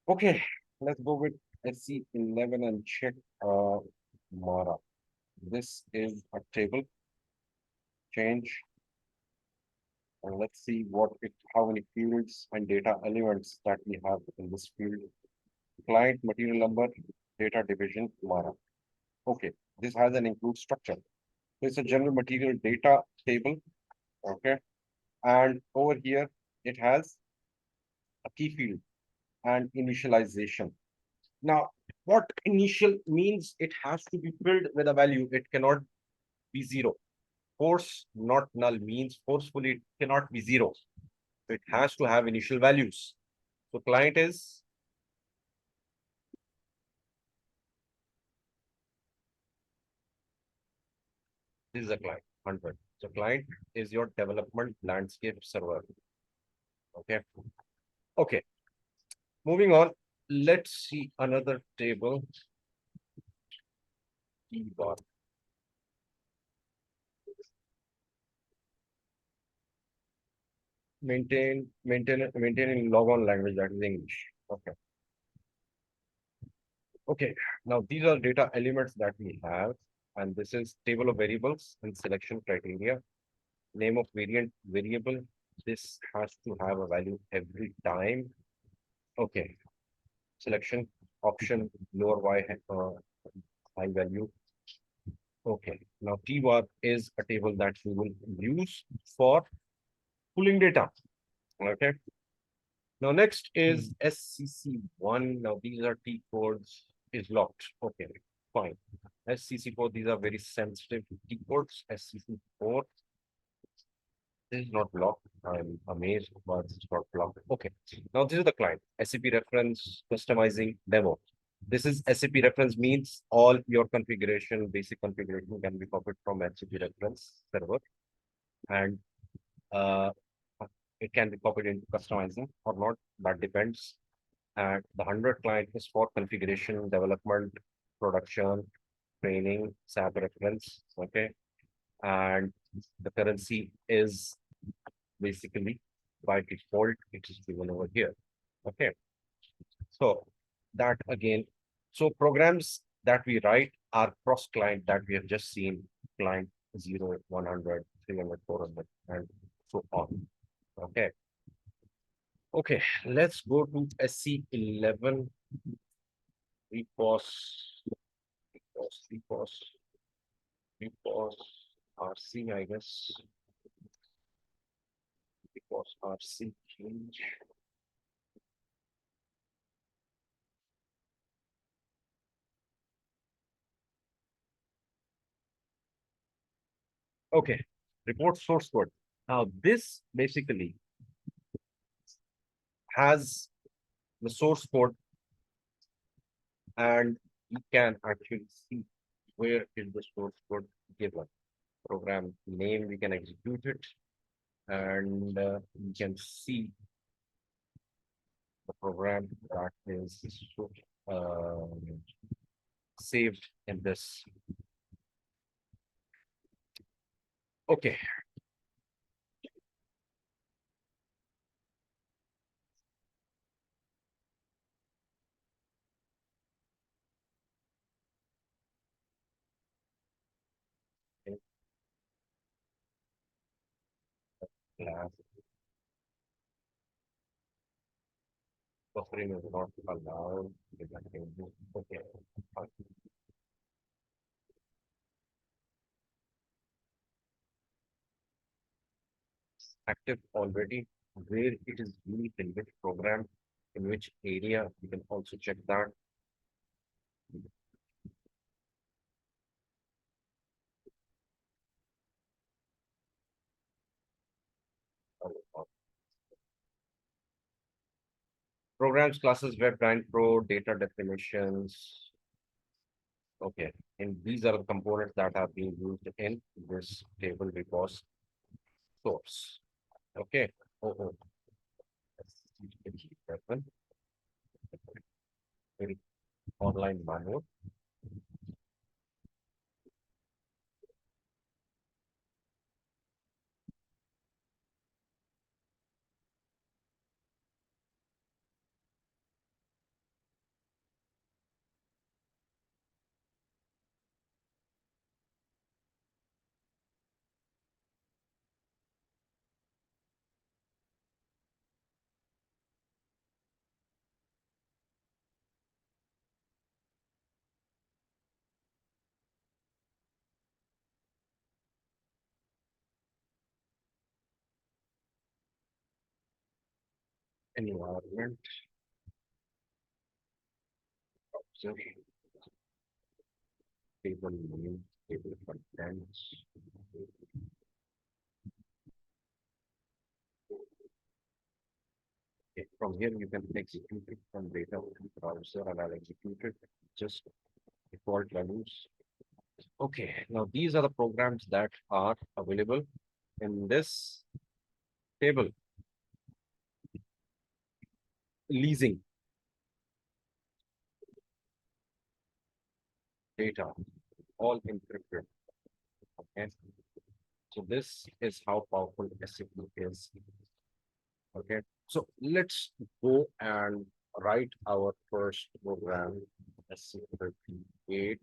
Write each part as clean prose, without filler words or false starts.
Okay, let's go with SC11 and check Mara. This is a table change, and let's see how many fields and data elements that we have in this field. Client material number, data division, Mara. Okay, this has an include structure. So it's a general material data table. Okay, and over here it has a key field and initialization. Now, what initial means, it has to be filled with a value. It cannot be zero. Force not null means forcefully it cannot be zero. It has to have initial values. So client is this is a client 100. So client is your development landscape server. Okay. Okay. Moving on. Let's see another table. T bar. Maintaining logon language, that is English. Okay. Okay, now these are data elements that we have, and this is table of variables and selection criteria. Name of variable. This has to have a value every time. Okay, selection option lower high value. Okay, now T bar is a table that you will use for pulling data. Okay, now next is SCC1. Now these are T codes is locked. Okay, fine. SCC4, these are very sensitive T codes. SCC4 is not blocked. I'm amazed, but it's not blocked. Okay, now this is the client. SAP reference customizing demo. This is SAP reference means all your configuration, basic configuration can be copied from SAP reference server, and uh, it can be copied into customizing or not. That depends. And the 100 client is for configuration, development, production, training, SAP reference. Okay. And the currency is basically by default, it is given over here. Okay. So that again, so programs that we write are cross client that we have just seen, client 0, 100, 300, 400, and so on. Okay. Okay, let's go to SC11. Repos, repos, RC, I guess. Repos RC change. Okay, report source code. Now, this basically has the source code, and you can actually see where is the source code given. Program name, we can execute it, and you can see the program that is uh, saved in this. Okay. Class buffering is not allowed. Okay. Active already. Where it is used in which program, in which area, you can also check that. Programs, classes, web client pro, data definitions. Okay, and these are the components that are being used in this table because source. Okay. Oh, oh. Very online manual. environment, observe, table name, table contents. Okay, from here, you can execute it from data browser and I'll execute it. Just default values. Okay, now these are the programs that are available in this table. Leasing data, all encrypted. Okay, so this is how powerful SAP is. Okay, so let's go and write our first program, SAP 8.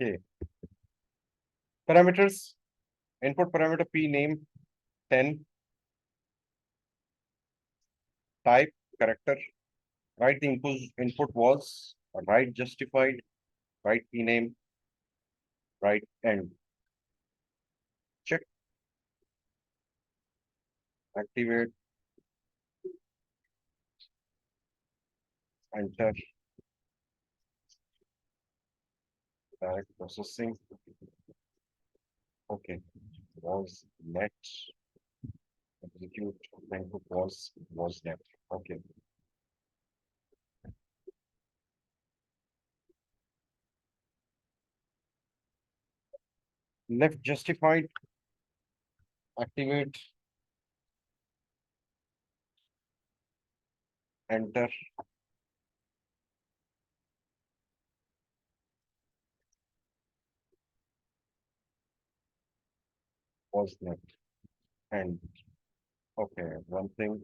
Okay, parameters, input parameter P name 10, type character, write the input was, write justified, write P name, write end, check, activate, enter, direct processing. Okay, was net, execute, input was net. Okay, left justified, activate, enter, was net, and okay, one thing.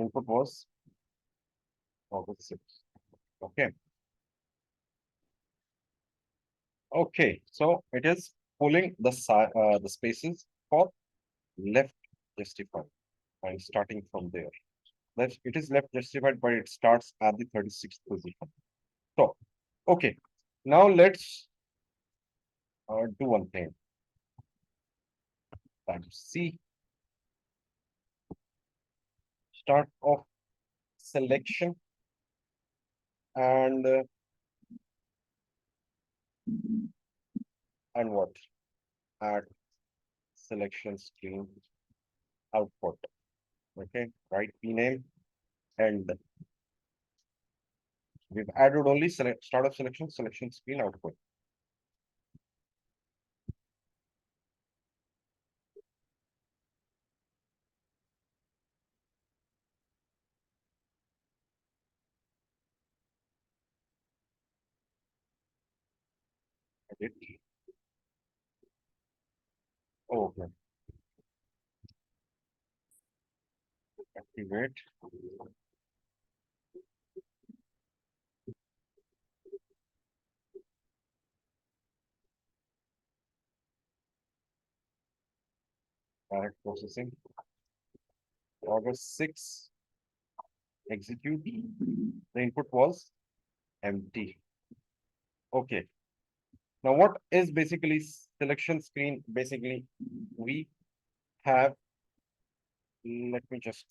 Input was August 6th. Okay. Okay. So it is pulling the spaces for left justified and starting from there. It is left justified, but it starts at the 36th position. So, okay. Now let's do one thing. Time C. Start of selection and what? Add selection screen output. Okay. Write P name and we've added only select start of selection screen output. Edit. Oh, okay. Activate. Direct processing. August 6. Execute. The input was empty. Okay. Now, what is basically selection screen? Basically, we have, let me just,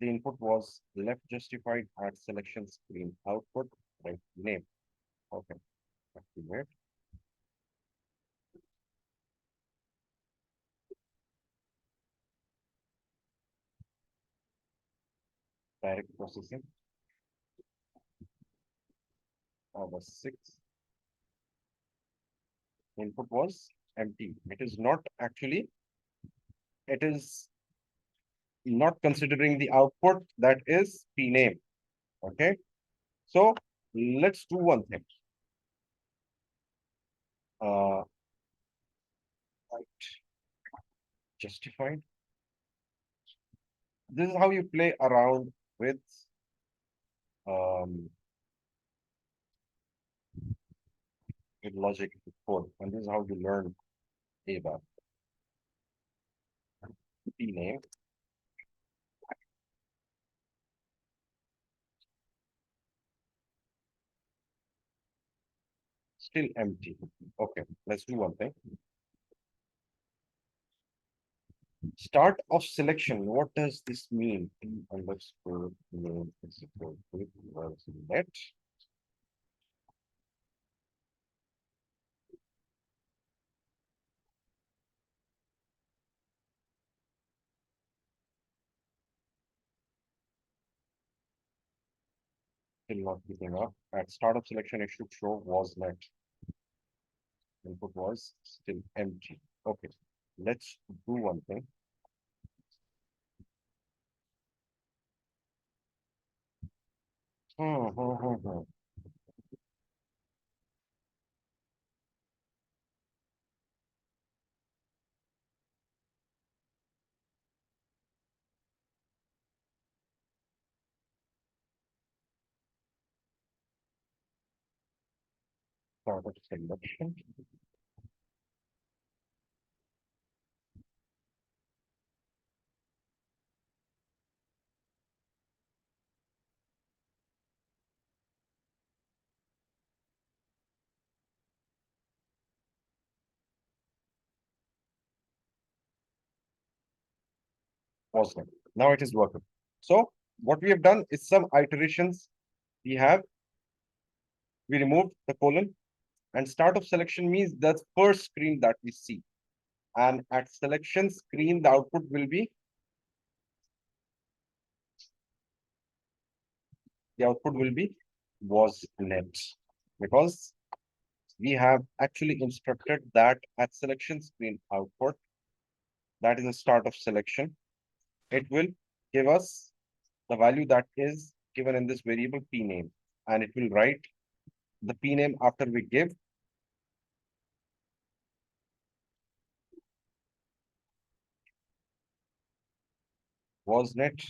the input was left justified at selection screen output, right name. Okay. Activate. Direct processing. August 6. Input was empty. It is not actually, it is not considering the output that is P name. Okay. So let's do one thing. Right. Justified. This is how you play around um, with logic code, and this is how you learn ABAP. P name. Still empty. Okay, let's do one thing. Start of selection. What does this mean? P underscore name is equal to was net. Still not picking up. At start of selection, it should show was net. Input was still empty. Okay, let's do one thing. Start of selection. Was net. Now it is working. So what we have done is some iterations. We have we removed the colon and start of selection means the first screen that we see. And at selection screen, the output will be was net because we have actually instructed that at selection screen output, that is the start of selection, it will give us the value that is given in this variable p name, and it will write the p name after we give was net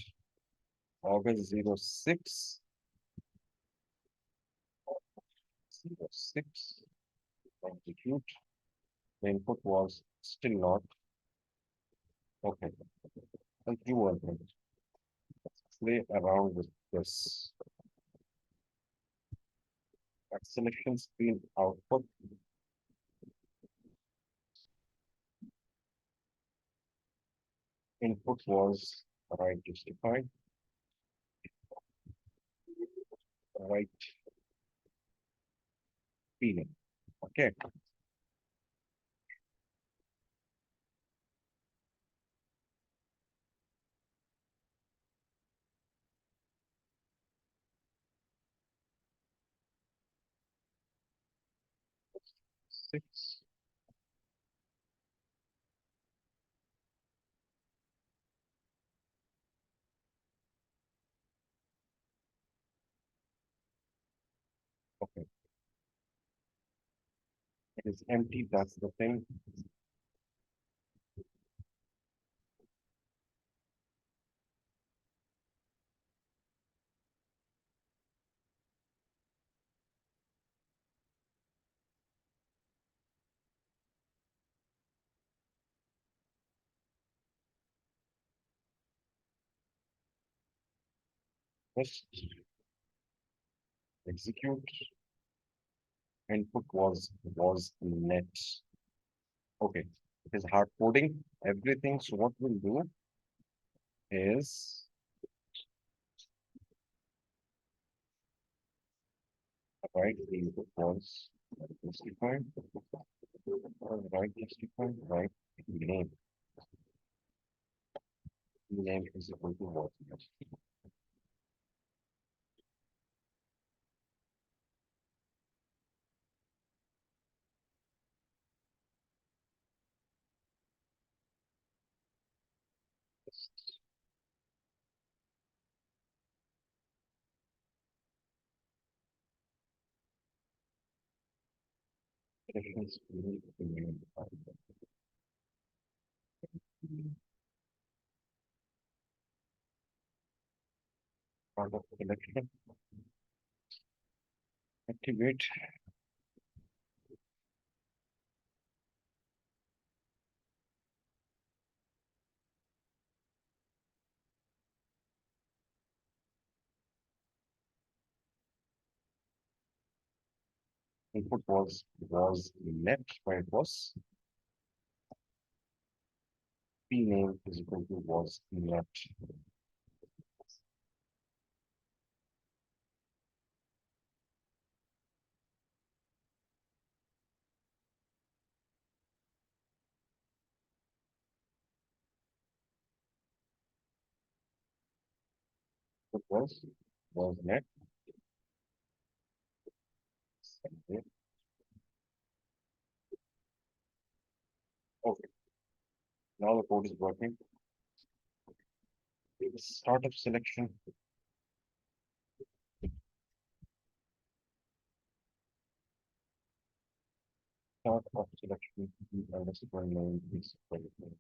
August 06, 06, execute. The input was still not okay. Let's do one thing. Let's play around with this. At selection screen output, input was right justified, right feeling. Okay. Six. Okay. It is empty. That's the thing. Just execute. Input was net. Okay. It is hard coding everything. So what we'll do is right the input was justified. Right justified. Right name. Name is equal to what? Definitions part of the selection. Activate. Input was net, where it was p name is equal to was net. It was net. Okay. Okay. Now the code is working. Start of selection. Start of selection. Underscore name is equal to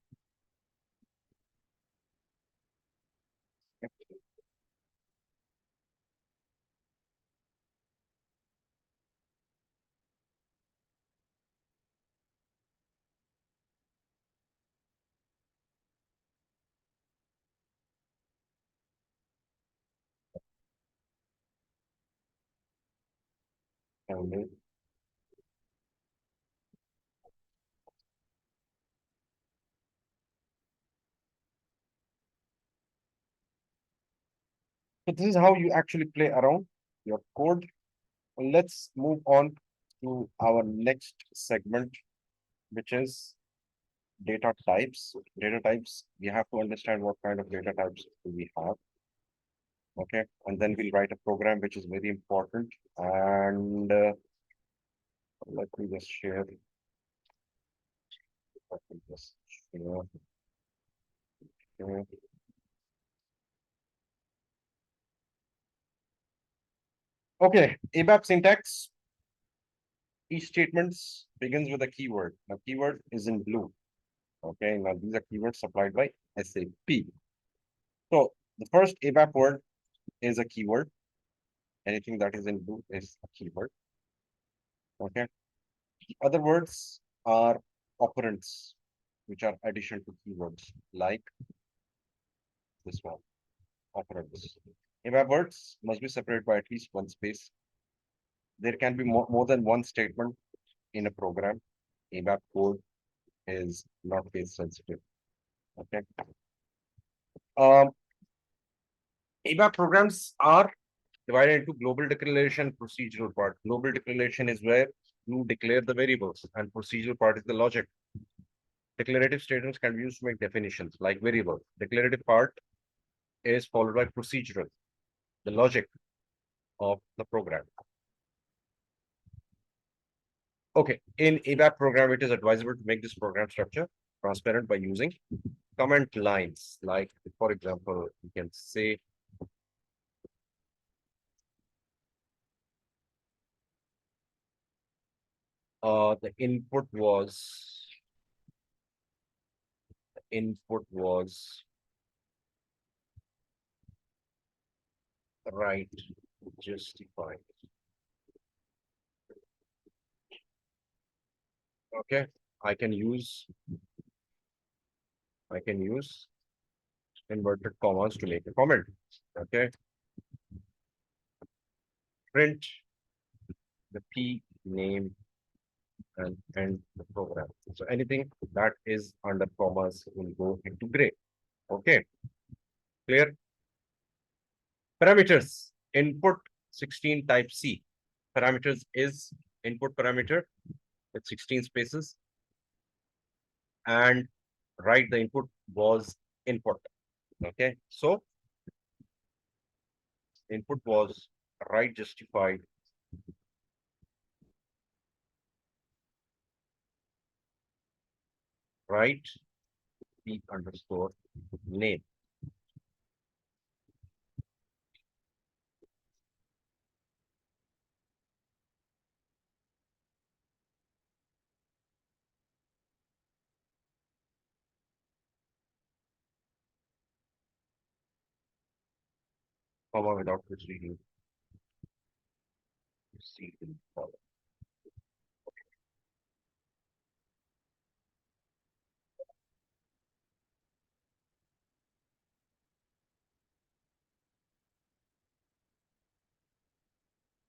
family. So this is how you actually play around your code. Let's move on to our next segment, which is data types. Data types, we have to understand what kind of data types do we have. Okay, and then we'll write a program which is very important. And let me just share. Let me just share. Okay, ABAP syntax. Each statement begins with a keyword. The keyword is in blue. Okay, now these are keywords supplied by SAP. So the first ABAP word is a keyword. Anything that is in blue is a keyword. Okay. Other words are operands, which are addition to keywords, like this one, operands. ABAP words must be separated by at least one space. There can be more than one statement in a program. ABAP code is not case sensitive. Okay. Um, ABAP programs are divided into global declaration, procedural part. Global declaration is where you declare the variables, and procedural part is the logic. Declarative statements can be used to make definitions like variable. Declarative part is followed by procedural, the logic of the program. Okay, in ABAP program, it is advisable to make this program structure transparent by using comment lines. Like, for example, you can say the input was right justified. Okay, I can use I can use inverted commas to make a comment. Okay, print the P name and end the program. So anything that is under commas will go into gray. Okay, clear? Parameters input 16 type C. Parameters is input parameter with 16 spaces, and right, the input was input. Okay, so input was right justified, right P underscore name. Comma without proceeding proceeding follow.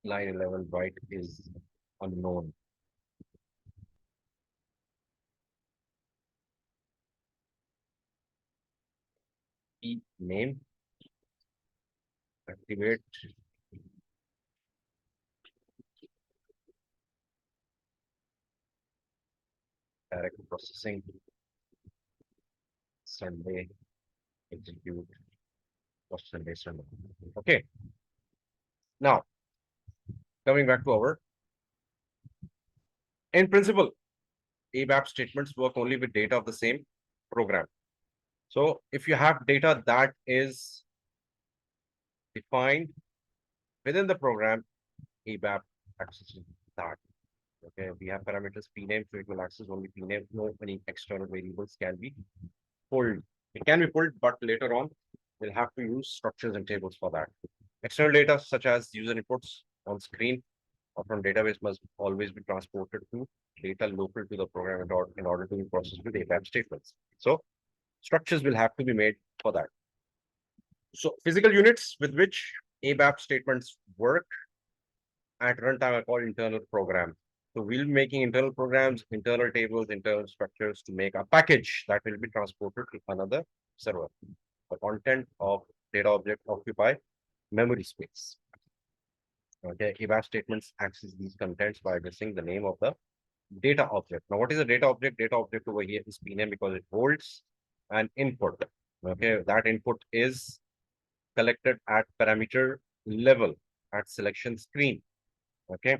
Line 11 byte is unknown. P name activate direct processing Sunday execute for Sunday Sunday. Okay, now coming back to our in principle, ABAP statements work only with data of the same program. So if you have data that is defined within the program, ABAP accesses that. Okay, we have parameters pname, so it will access only pname. No any external variables can be pulled. It can be pulled, but later on, we'll have to use structures and tables for that. External data such as user inputs on screen or from database must always be transported to data local to the program in order to be processed with ABAP statements. So structures will have to be made for that. So physical units with which ABAP statements work at runtime are called internal programs. So we'll be making internal programs, internal tables, internal structures to make a package that will be transported to another server. The content of data object occupy memory space. Okay, ABAP statements access these contents by addressing the name of the data object. Now, what is a data object? Data object over here is pname because it holds an input. Okay, that input is collected at parameter level at selection screen. Okay,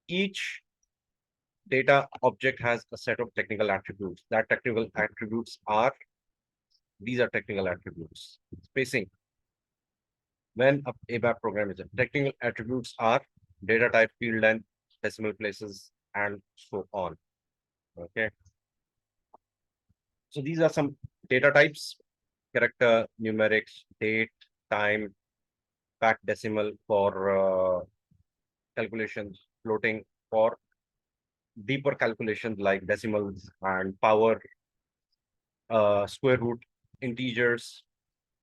each data object has a set of technical attributes. That technical attributes are these are technical attributes. Spacing. When a ABAP program is technical attributes are data type, field length, decimal places, and so on. Okay. So these are some Data types, character, numerics, date, time, fact decimal for calculations, floating for deeper calculations like decimals and power, square root, integers,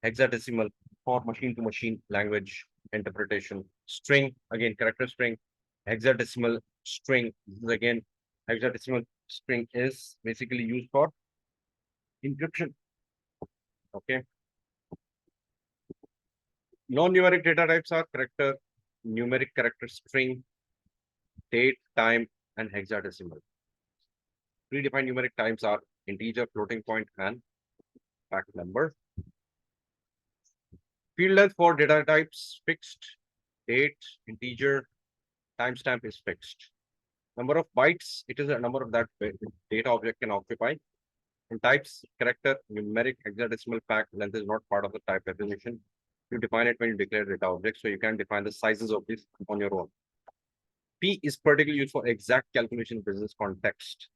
hexadecimal for machine to machine language interpretation, string, again, character string, hexadecimal string. This is again, hexadecimal string is basically used for encryption. Okay. Non-numeric data types are character, numeric character string, date, time, and hexadecimal. Predefined numeric types are integer, floating point, and fact number. Field length for data types fixed, date, integer, timestamp is fixed. Number of bytes, it is a number of that data object can occupy. In types, character, numeric, hexadecimal, fact length is not part of the type definition. You define it when you declare data object, so you can define the sizes of this on your own. P is particularly used for exact calculation business context.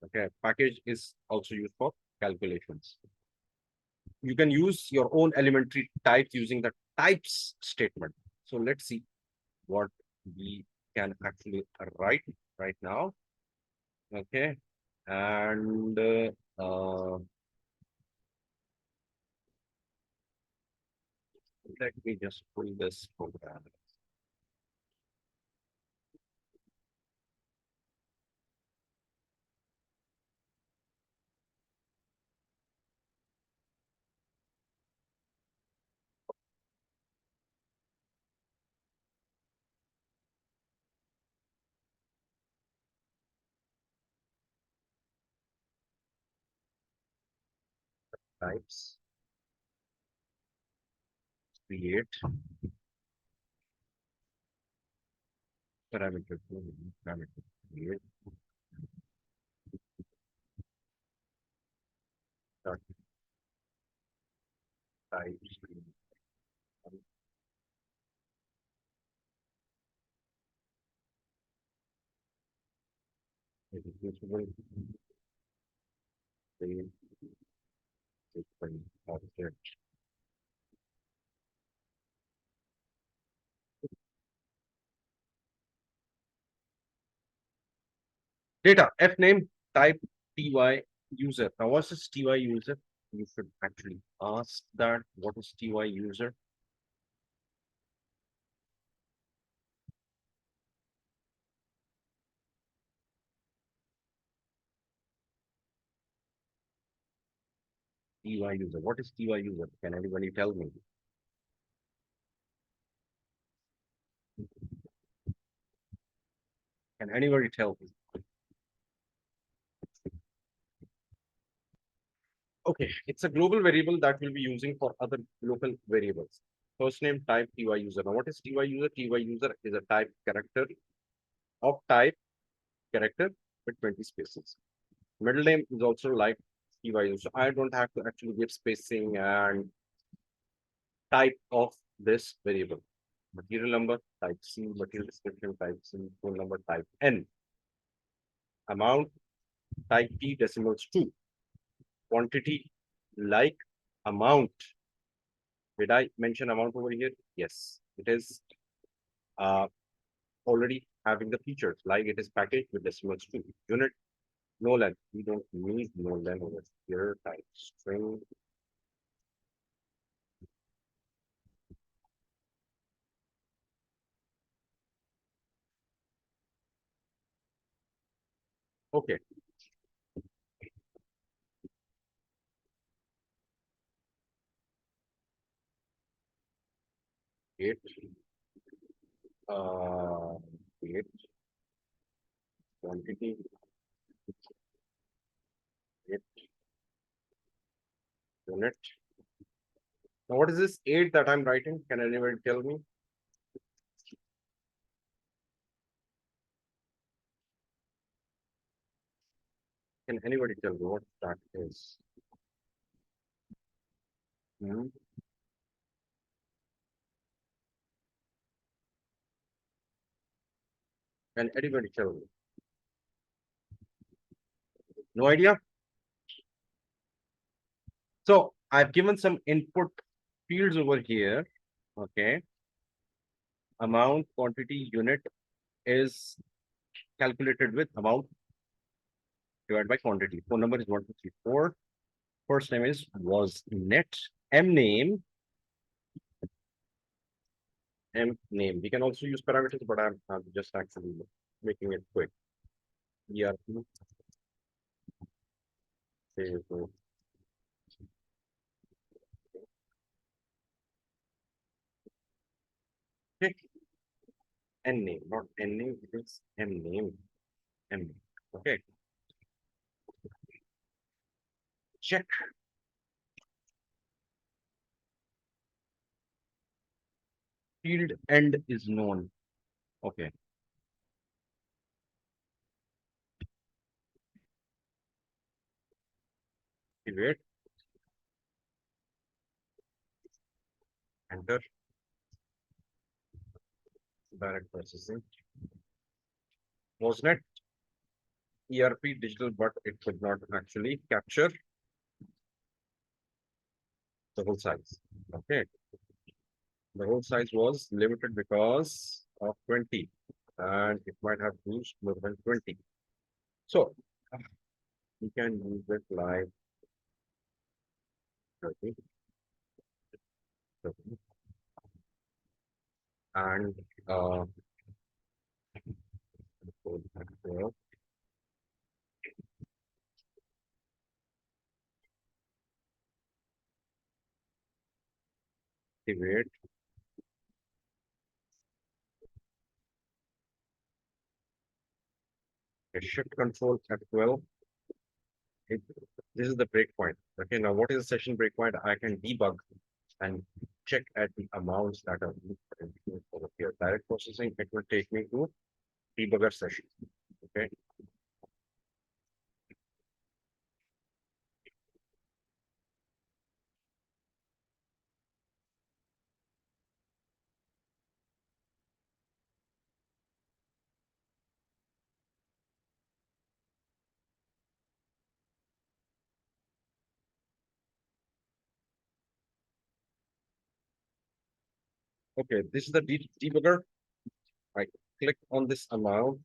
Okay, package is also used for calculations. You can use your own elementary type using the types statement. So let's see what we can actually write right now. Okay, and let me just pull this program. Types, create, parameter, parameter, create, dot types, executable, save, different object. Data, F name, type, TY user. Now, what's this TY user? You should actually ask that. What is TY user? TY user. What is TY user? Can anybody tell me? Can anybody tell me? Okay, it's a global variable that we'll be using for other local variables. First name, type, TY user. Now, what is TY user? TY user is a type character of type character with 20 spaces. Middle name is also like TY user. So I don't have to actually give spacing and type of this variable. Material number, type C, material description, type C, phone number, type N. Amount, type P, decimals 2. Quantity, like amount. Did I mention amount over here? Yes, it is already having the features, like it is packaged with decimals 2. Unit, no length. We don't need no length over here. Type string. Okay. Eight. Uh, Eight. Quantity. Eight. Unit. Now, what is this 8 that I'm writing? Can anybody tell me? Can anybody tell me what that is? Hmm? Can anybody tell me? No idea? So I've given some input fields over here. Okay. Amount, quantity, unit is calculated with amount divided by quantity. Phone number is 1234. First name is was net. M name. M name. We can also use parameters, but I'm just actually making it quick. ERP. So, okay. N name, not N name, it is M name. M name. Okay. Check. Field end is known. Okay. Wait. Enter. Direct processing. WasNet. ERP digital, but it could not actually capture the whole size. Okay. The whole size was limited because of 20, and it might have used more than 20. So we can use it like 30, 30, and uh, activate a shift control F12. It, this is the breakpoint. Okay, now what is the session breakpoint? I can debug and check at the amounts that are over here. Direct processing, it will take me to debugger session. Okay. Okay, this is the debugger. I click on this amount,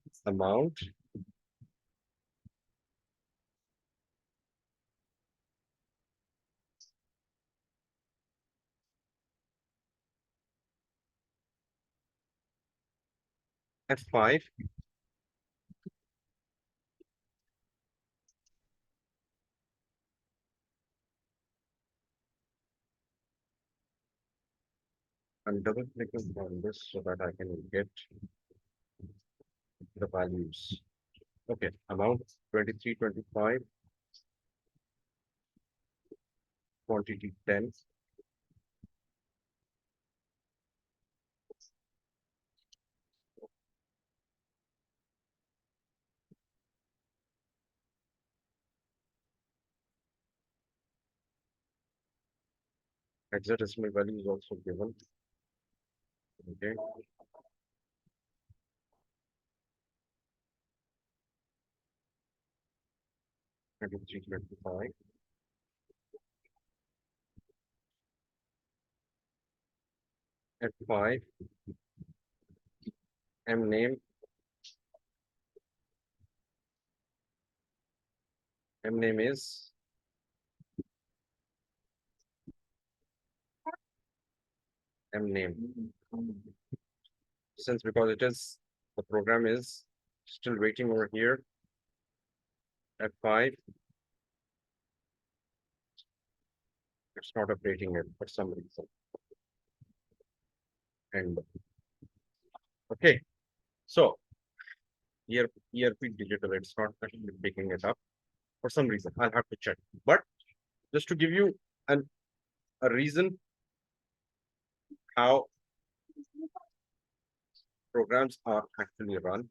F5, and double clicking on this so that I can get the values. Okay, amount 23, 25, quantity 10, hexadecimal value is also given. Okay, 23, 25, F5, M name, M name is M name. Since because it is the program is still waiting over here. F5, it's not updating it for some reason. And okay, so ERP digital, it's not actually picking it up for some reason. I'll have to check. But just to give you an a reason how programs are actually run,